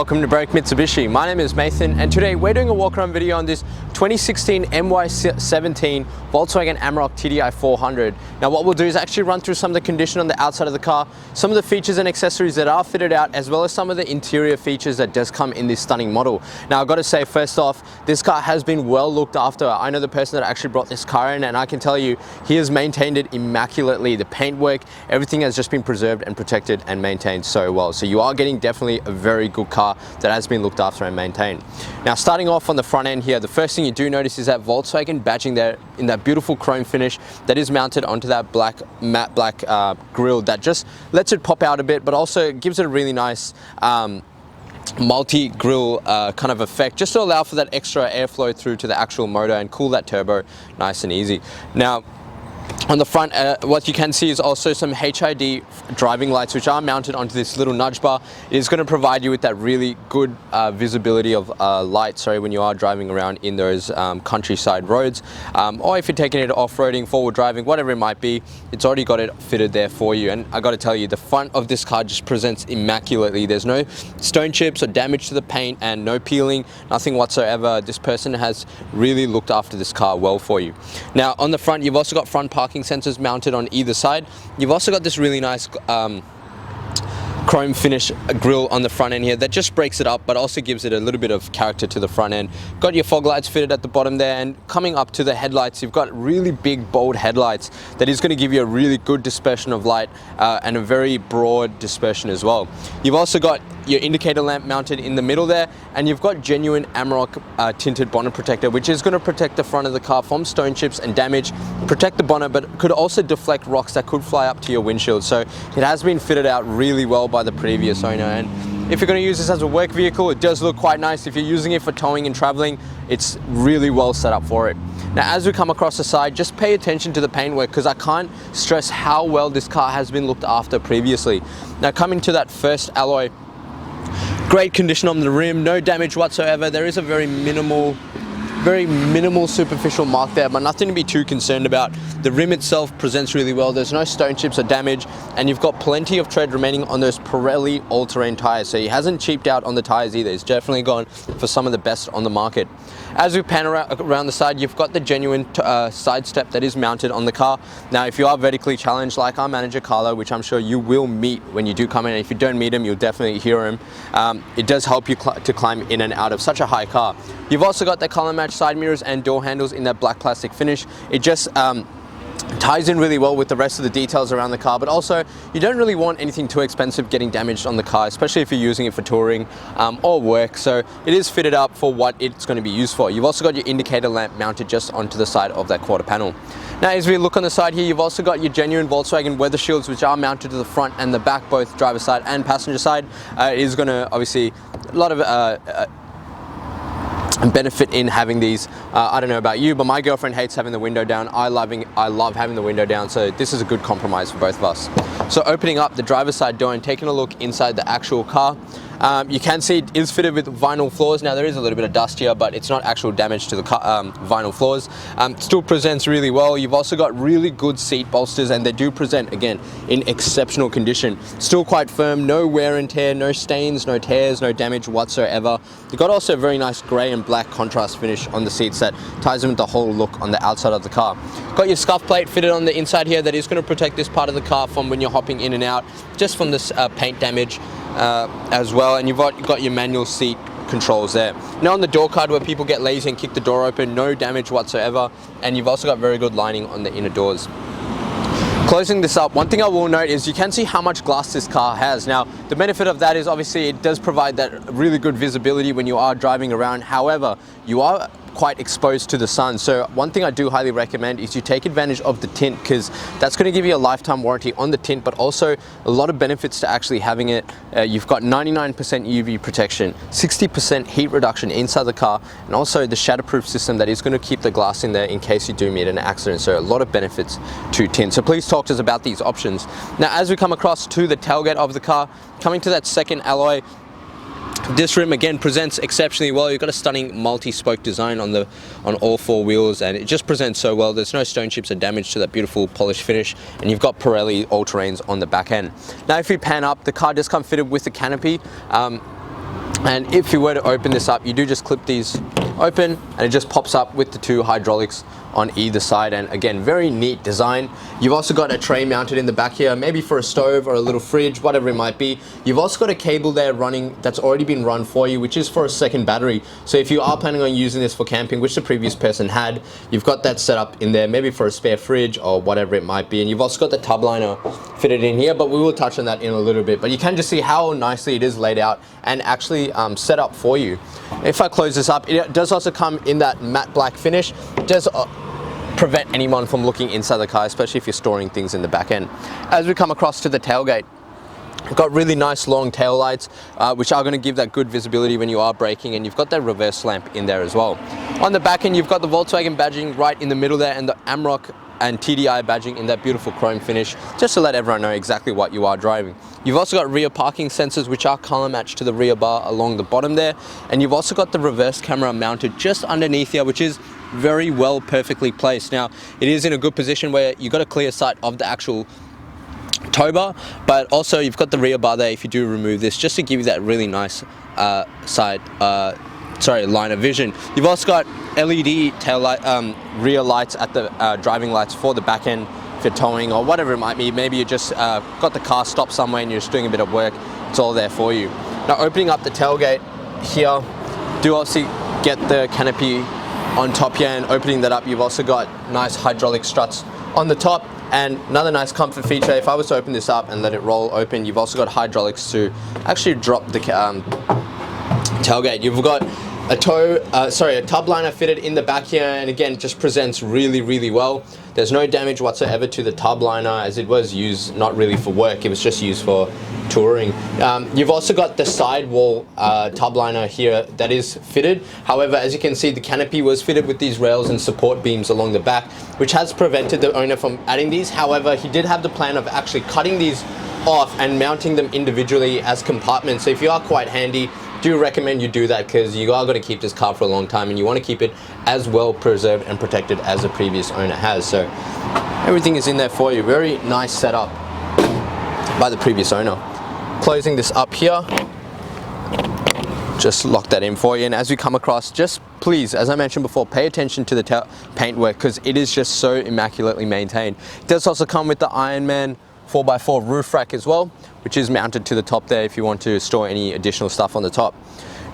Welcome to Break Mitsubishi. My name is Nathan and today we're doing a walk around video on this 2016 MY17 Volkswagen Amarok TDI400. Now what we'll do is actually run through some of the condition on the outside of the car, some of the features and accessories that are fitted out, as well as some of the interior features that does come in this stunning model. Now I've got to say, first off, this car has been well looked after. I know the person that actually brought this car in and I can tell you he has maintained it immaculately. The paintwork, everything has just been preserved and protected and maintained so well. So you are getting definitely a very good car that has been looked after and maintained. Now starting off on the front end here, the first thing you do notice is that Volkswagen badging there in that beautiful chrome finish that is mounted onto that matte black grille that just lets it pop out a bit, but also gives it a really nice multi-grille kind of effect, just to allow for that extra airflow through to the actual motor and cool that turbo nice and easy. Now on the front, what you can see is also some HID driving lights which are mounted onto this little nudge bar. It is going to provide you with that really good visibility of light, when you are driving around in those countryside roads, or if you're taking it off-roading, forward driving, whatever it might be, it's already got it fitted there for you. And I got to tell you, the front of this car just presents immaculately. There's no stone chips or damage to the paint and no peeling, nothing whatsoever. This person has really looked after this car well for you. Now on the front, you've also got front parking sensors mounted on either side. You've also got this really nice chrome finish grille on the front end here that just breaks it up, but also gives it a little bit of character to the front end. Got your fog lights fitted at the bottom there, and coming up to the headlights, you've got really big bold headlights that is going to give you a really good dispersion of light and a very broad dispersion as well. You've also got your indicator lamp mounted in the middle there, and you've got genuine Amarok tinted bonnet protector, which is going to protect the front of the car from stone chips and damage, protect the bonnet, but could also deflect rocks that could fly up to your windshield. So it has been fitted out really well by the previous owner, and if you're going to use this as a work vehicle, it does look quite nice. If you're using it for towing and traveling, it's really well set up for it. Now as we come across the side, just pay attention to the paintwork, because I can't stress how well this car has been looked after previously. Now coming to that first alloy, great condition on the rim, no damage whatsoever. There is a very minimal superficial mark there, but nothing to be too concerned about. The rim itself presents really well. There's no stone chips or damage, and you've got plenty of tread remaining on those Pirelli all-terrain tires. So he hasn't cheaped out on the tires either. He's definitely gone for some of the best on the market. As we pan around the side, you've got the genuine side step that is mounted on the car. Now if you are vertically challenged like our manager Carlo, which I'm sure you will meet when you do come in, and if you don't meet him, you'll definitely hear him, it does help you to climb in and out of such a high car. You've also got the color match side mirrors and door handles in that black plastic finish. It just ties in really well with the rest of the details around the car, but also you don't really want anything too expensive getting damaged on the car, especially if you're using it for touring or work. So it is fitted up for what it's going to be used for. You've also got your indicator lamp mounted just onto the side of that quarter panel. Now as we look on the side here, you've also got your genuine Volkswagen weather shields, which are mounted to the front and the back, both driver side and passenger side. It is going to obviously a lot of benefit in having these. I don't know about you, but my girlfriend hates having the window down. I love having the window down, so this is a good compromise for both of us. So opening up the driver's side door and taking a look inside the actual car, you can see it is fitted with vinyl floors. Now there is a little bit of dust here, but it's not actual damage to the vinyl floors. Still presents really well. You've also got really good seat bolsters, and they do present again in exceptional condition. Still quite firm, no wear and tear, no stains, no tears, no damage whatsoever. You've got also a very nice grey and black contrast finish on the seats that ties in with the whole look on the outside of the car. Got your scuff plate fitted on the inside here that is going to protect this part of the car from when you're hopping in and out, just from this paint damage as well. And you've got your manual seat controls there. Now on the door card, where people get lazy and kick the door open, no damage whatsoever, and you've also got very good lining on the inner doors. Closing this up, one thing I will note is you can see how much glass this car has. Now, the benefit of that is obviously it does provide that really good visibility when you are driving around. However, you are quite exposed to the sun. So one thing I do highly recommend is you take advantage of the tint, because that's going to give you a lifetime warranty on the tint, but also a lot of benefits to actually having it. You've got 99% UV protection, 60% heat reduction inside the car, and also the shatterproof system that is going to keep the glass in there in case you do meet an accident. So a lot of benefits to tint. So please talk to us about these options. Now as we come across to the tailgate of the car, coming to that second alloy, this rim again presents exceptionally well. You've got a stunning multi-spoke design on all four wheels, and it just presents so well. There's no stone chips or damage to that beautiful polished finish, and you've got Pirelli all-terrains on the back end. Now if we pan up, the car does come fitted with the canopy. And if you were to open this up, you do just clip these open and it just pops up with the two hydraulics on either side. And again, very neat design. You've also got a tray mounted in the back here, maybe for a stove or a little fridge, whatever it might be. You've also got a cable there running that's already been run for you, which is for a second battery. So if you are planning on using this for camping, which the previous person had, you've got that set up in there, maybe for a spare fridge or whatever it might be. And you've also got the tub liner fitted in here, but we will touch on that in a little bit. But you can just see how nicely it is laid out and actually set up for you. If I close this up, it does also come in that matte black finish. It does prevent anyone from looking inside the car, especially if you're storing things in the back end. As we come across to the tailgate, you've got really nice long tail lights, which are going to give that good visibility when you are braking, and you've got that reverse lamp in there as well. On the back end, you've got the Volkswagen badging right in the middle there, and the Amarok and TDI badging in that beautiful chrome finish, just to let everyone know exactly what you are driving. You've also got rear parking sensors, which are color matched to the rear bar along the bottom there, and you've also got the reverse camera mounted just underneath here, which is very well perfectly placed. Now, it is in a good position where you've got a clear sight of the actual tow bar, but also you've got the rear bar there if you do remove this, just to give you that really nice line of vision. You've also got LED tail light, rear lights at the driving lights for the back end if you're towing or whatever it might be. Maybe you just got the car stopped somewhere and you're just doing a bit of work. It's all there for you. Now, opening up the tailgate here, do also get the canopy on top here, and opening that up, you've also got nice hydraulic struts on the top. And another nice comfort feature, if I was to open this up and let it roll open, you've also got hydraulics to actually drop the tailgate. You've got a tub liner fitted in the back here, and again, it just presents really, really well. There's no damage whatsoever to the tub liner, as it was used not really for work, it was just used for touring. You've also got the sidewall tub liner here that is fitted. However, as you can see, the canopy was fitted with these rails and support beams along the back, which has prevented the owner from adding these. However, he did have the plan of actually cutting these off and mounting them individually as compartments. So if you are quite handy, do recommend you do that, because you are going to keep this car for a long time and you want to keep it as well preserved and protected as the previous owner has. So everything is in there for you. Very nice setup by the previous owner. Closing this up here, just lock that in for you. And as we come across, just please, as I mentioned before, pay attention to the paintwork, because it is just so immaculately maintained. It does also come with the Ironman 4x4 roof rack as well, which is mounted to the top there if you want to store any additional stuff on the top.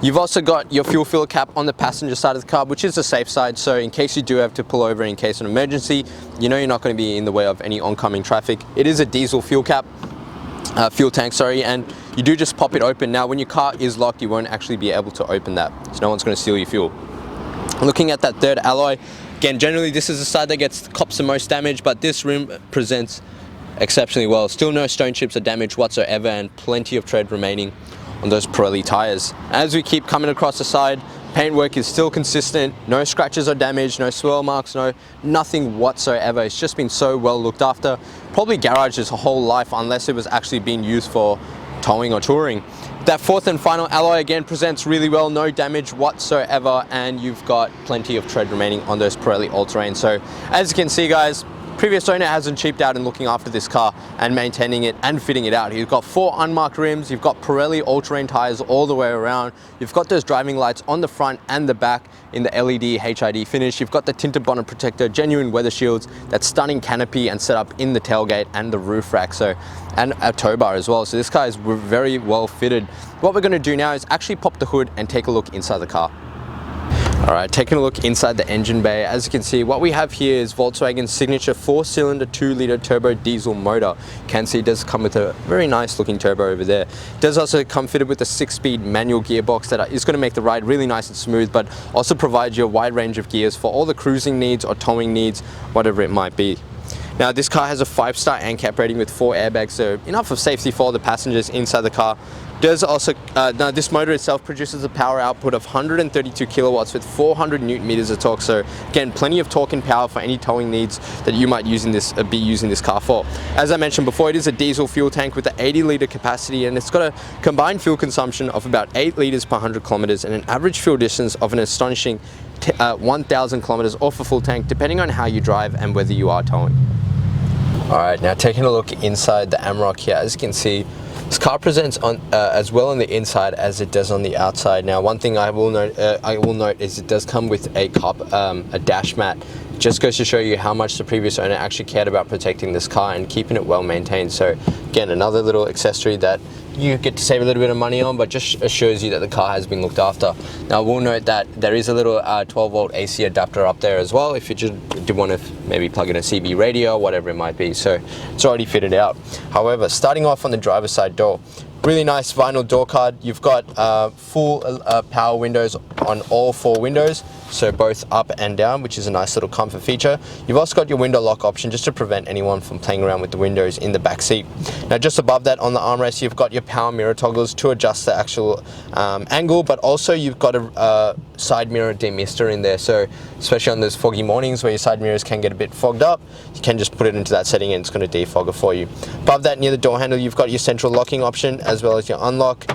You've also got your fuel filler cap on the passenger side of the car, which is the safe side. So in case you do have to pull over in case of an emergency, you know you're not going to be in the way of any oncoming traffic. It is a diesel fuel tank, and you do just pop it open. Now, when your car is locked, you won't actually be able to open that, so no one's going to steal your fuel. Looking at that third alloy, again, generally this is the side that cops the most damage, but this rim presents exceptionally well. Still no stone chips or damage whatsoever, and plenty of tread remaining on those Pirelli tires. As we keep coming across the side, paintwork is still consistent. No scratches or damage, no swirl marks, nothing whatsoever. It's just been so well looked after. Probably garaged its whole life, unless it was actually being used for towing or touring. That fourth and final alloy again presents really well, no damage whatsoever, and you've got plenty of tread remaining on those Pirelli all-terrain. So as you can see, guys, previous owner hasn't cheaped out in looking after this car and maintaining it and fitting it out. You've got 4 unmarked rims, you've got Pirelli all-terrain tires all the way around, you've got those driving lights on the front and the back in the LED HID finish, you've got the tinted bonnet protector, genuine weather shields, that stunning canopy and set up in the tailgate and the roof rack, and a tow bar as well. So this car is very well fitted. What we're going to do now is actually pop the hood and take a look inside the car. Alright, taking a look inside the engine bay. As you can see, what we have here is Volkswagen's signature 4-cylinder 2-litre turbo diesel motor. You can see it does come with a very nice looking turbo over there. It does also come fitted with a 6-speed manual gearbox that is going to make the ride really nice and smooth, but also provides you a wide range of gears for all the cruising needs or towing needs, whatever it might be. Now, this car has a 5-star ANCAP rating with 4 airbags, so enough of safety for all the passengers inside the car. Does also, now this motor itself produces a power output of 132 kilowatts with 400 newton meters of torque. So again, plenty of torque and power for any towing needs that you might be using this car for. As I mentioned before, it is a diesel fuel tank with an 80-litre capacity, and it's got a combined fuel consumption of about 8 litres per 100 kilometers and an average fuel distance of an astonishing 1,000 kilometers off a full tank, depending on how you drive and whether you are towing. Alright, now taking a look inside the Amarok here, as you can see, This car presents on as well on the inside as it does on the outside. Now, one thing I will note is it does come with a dash mat. Just goes to show you how much the previous owner actually cared about protecting this car and keeping it well maintained. So again, another little accessory that you get to save a little bit of money on, but just assures you that the car has been looked after. Now, I will note that there is a little 12-volt AC adapter up there as well if you just do want to maybe plug in a CB radio or whatever it might be. So it's already fitted out. However, starting off on the driver's side door, really nice vinyl door card. You've got full power windows on all 4 windows, so both up and down, which is a nice little comfort feature. You've also got your window lock option just to prevent anyone from playing around with the windows in the back seat. Now, just above that on the armrest, you've got your power mirror toggles to adjust the actual angle, but also you've got a side mirror demister in there. So especially on those foggy mornings where your side mirrors can get a bit fogged up, you can just put it into that setting and it's going to defog it for you. Above that, near the door handle, you've got your central locking option as well as your unlock.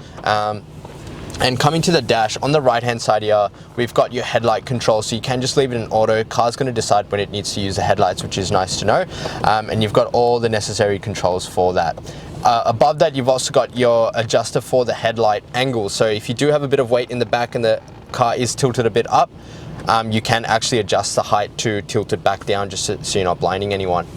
And coming to the dash, on the right hand side here, we've got your headlight control, so you can just leave it in auto. Car's going to decide when it needs to use the headlights, which is nice to know. And you've got all the necessary controls for that. Above that, you've also got your adjuster for the headlight angle. So if you do have a bit of weight in the back and the car is tilted a bit up, you can actually adjust the height to tilt it back down just so you're not blinding anyone.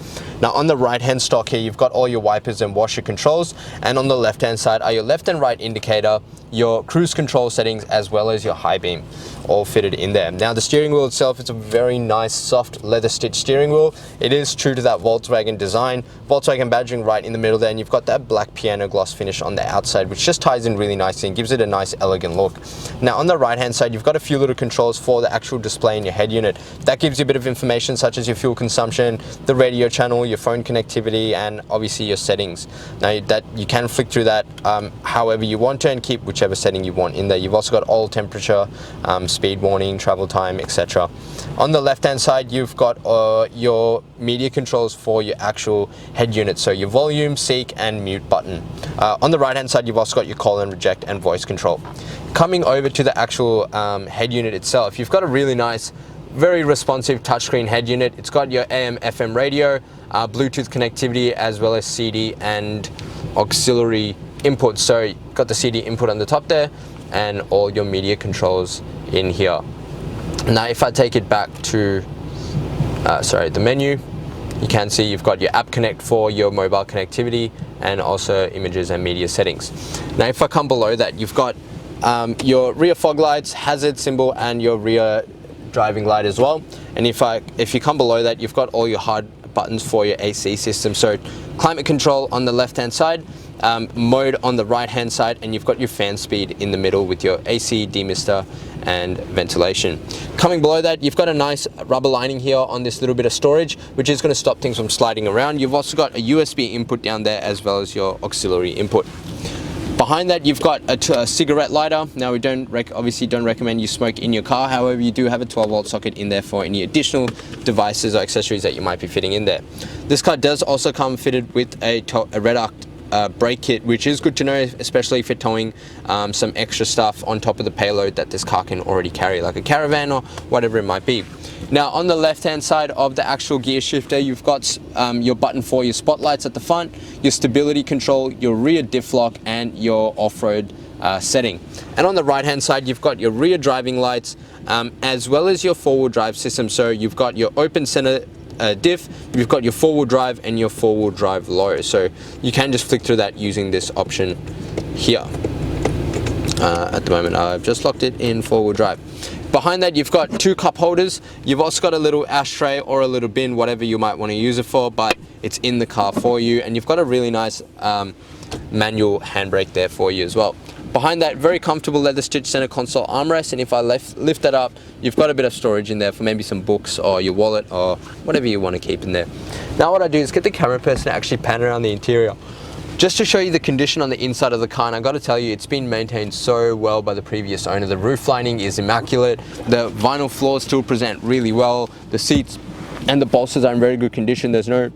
Now, on the right hand stock here, you've got all your wipers and washer controls, and on the left hand side are your left and right indicator, your cruise control settings, as well as your high beam, all fitted in there. Now, the steering wheel itself, it's a very nice soft leather stitched steering wheel. It is true to that Volkswagen design, Volkswagen badging right in the middle there, and you've got that black piano gloss finish on the outside, which just ties in really nicely and gives it a nice elegant look. Now, on the right hand side, you've got a few little controls for the actual display in your head unit. That gives you a bit of information such as your fuel consumption, the radio channel, your phone connectivity, and obviously your settings. Now, that you can flick through that however you want to and keep whichever setting you want in there. You've also got oil temperature, speed warning, travel time, etc. On the left hand side, you've got your media controls for your actual head unit, so your volume, seek, and mute button. On the right hand side, you've also got your call and reject and voice control. Coming over to the actual head unit itself, you've got a really nice, very responsive touchscreen head unit. It's got your AM FM radio, Bluetooth connectivity, as well as CD and auxiliary input. So you've got the CD input on the top there and all your media controls in here. Now, if I take it back to the menu, you can see you've got your app connect for your mobile connectivity and also images and media settings. Now, if I come below that, you've got your rear fog lights, hazard symbol, and your rear driving light as well. And if you come below that, you've got all your hard buttons for your AC system. So climate control on the left hand side, mode on the right hand side, and you've got your fan speed in the middle with your AC, demister, and ventilation. Coming below that, you've got a nice rubber lining here on this little bit of storage, which is going to stop things from sliding around. You've also got a USB input down there as well as your auxiliary input. Behind that, you've got a cigarette lighter. Now, we obviously don't recommend you smoke in your car. However, you do have a 12-volt socket in there for any additional devices or accessories that you might be fitting in there. This car does also come fitted with a red arc brake kit, which is good to know, especially if you're towing some extra stuff on top of the payload that this car can already carry, like a caravan or whatever it might be. Now, on the left hand side of the actual gear shifter, you've got your button for your spotlights at the front, your stability control, your rear diff lock, and your off-road setting. And on the right hand side, you've got your rear driving lights as well as your four-wheel drive system. So you've got your open center diff, you've got your four-wheel drive and your four-wheel drive low. So you can just flick through that using this option here. At the moment, I've just locked it in four-wheel drive. Behind that, you've got two cup holders. You've also got a little ashtray or a little bin, whatever you might want to use it for, but it's in the car for you. And you've got a really nice manual handbrake there for you as well. Behind that, very comfortable leather stitch center console armrest, and if I lift that up, you've got a bit of storage in there for maybe some books or your wallet or whatever you want to keep in there. Now, what I do is get the camera person to actually pan around the interior, just to show you the condition on the inside of the car. And I got to tell you, it's been maintained so well by the previous owner. The roof lining is immaculate. The vinyl floors still present really well. The seats and the bolsters are in very good condition. There's no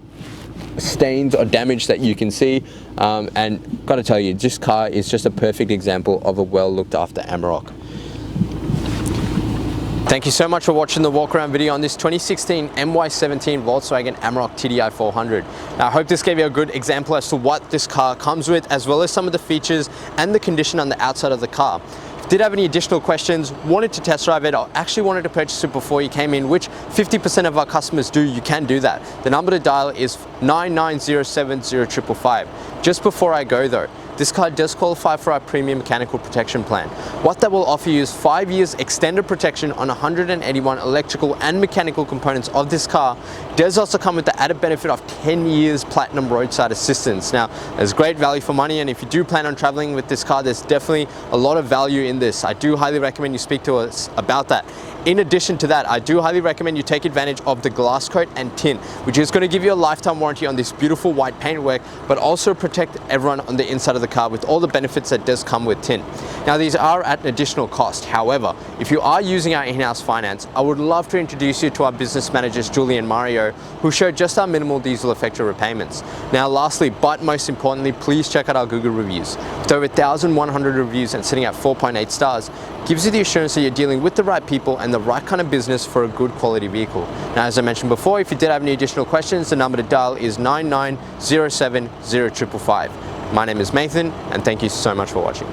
stains or damage that you can see. And got to tell you, this car is just a perfect example of a well looked after Amarok. Thank you so much for watching the walk around video on this 2016 MY17 Volkswagen Amarok TDI400. Now I hope this gave you a good example as to what this car comes with, as well as some of the features and the condition on the outside of the car. If you did have any additional questions, wanted to test drive it, or actually wanted to purchase it before you came in, which 50% of our customers do, you can do that. The number to dial is 99070555. Just before I go though, this car does qualify for our premium mechanical protection plan. What that will offer you is 5 years extended protection on 181 electrical and mechanical components of this car. It does also come with the added benefit of 10 years platinum roadside assistance. Now, there's great value for money, and if you do plan on traveling with this car, there's definitely a lot of value in this. I do highly recommend you speak to us about that. In addition to that, I do highly recommend you take advantage of the glass coat and tint, which is going to give you a lifetime warranty on this beautiful white paintwork, but also protect everyone on the inside of the car with all the benefits that does come with tint. Now, these are at an additional cost. However, if you are using our in-house finance, I would love to introduce you to our business managers, Julie and Mario, who show just how minimal these will affect your repayments. Now, lastly, but most importantly, please check out our Google reviews. With over 1,100 reviews and sitting at 4.8 stars, gives you the assurance that you're dealing with the right people and the right kind of business for a good quality vehicle. Now, as I mentioned before, if you did have any additional questions, the number to dial is 99070555. My name is Nathan, and thank you so much for watching.